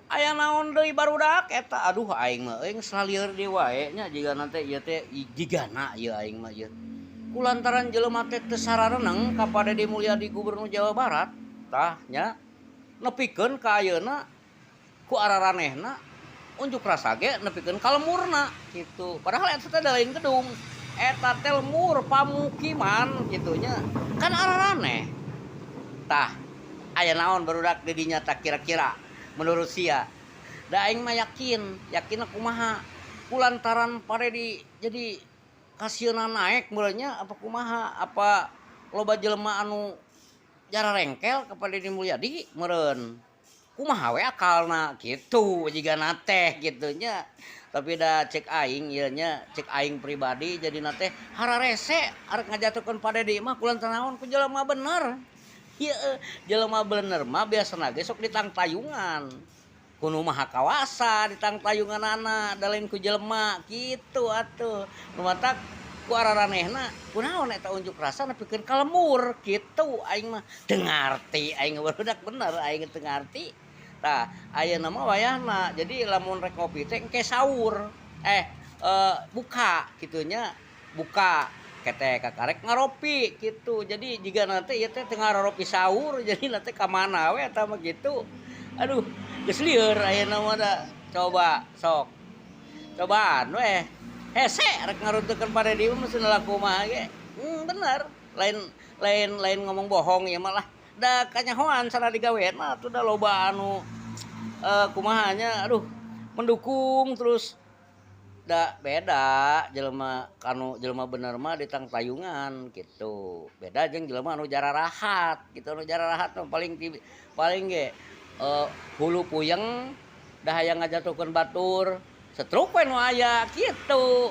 aya naon deui barudak eta aduh aing mah aing salalieur deui wae nya jiga nanti ieu teh jigana ieu aing mah ieu kulantaran jelema teh teu sarareneng ka Pade Mulyadi Gubernur Jawa Barat tah nya nepikeun ka ayeuna ku araranehna unjuk rasa ge nepikeun ka lemurna kitu padahal eta teh lain gedung eta teh lemur pamukiman kitu nya kan araraneh tah aya naon barudak di dinya tak kira-kira menurut sia da aing mah yakin kumaha kulantaran Paredi jadi kasieuna naik mulanya apa kumaha apa loba jelema anu jara rengkel kepada Deddy Mulyadi meureun kumaha we akalna kitu jigana teh kitu nya tapi da cek aing ieu nya cek aing pribadi jadi teh hararese arek ngajatukeun Padedi mah kulantaran naon ku jelema bener ieu jelema bener mah biasana ge sok ditang tayungan kuno maha kawasa ditang tayunganana da lain ku jelema kitu atuh nu matak ku araranehna kunaon eta unjuk rasa nepikeun ka lemur kitu aing mah teu ngarti aing barudak bener aing teu ngarti tah ayeuna mah wayahna jadi lamun rek ngopi teh engke saur buka kitu nya buka kete kakarek ngaropi gitu jadi jika nanti ieu teh teu ngaropi saur jadi nanti ka mana we eta mah gitu aduh geus lieur ayeuna mah da coba sok cobaan we hese rek ngaruntukeun Padedi mah mesti kumaha ge bener lain ngomong bohong ya malah da kanyahoan sana digawean mah tuh da loba anu kumahanya aduh mendukung terus da beda jelema kanu jelema bener mah ditang tayungan gitu beda jeung jelema anu jara rahat gitu anu jara rahat mah paling ge hulu puyeng da hayang ngajatukeun batur setruk we nu aya kitu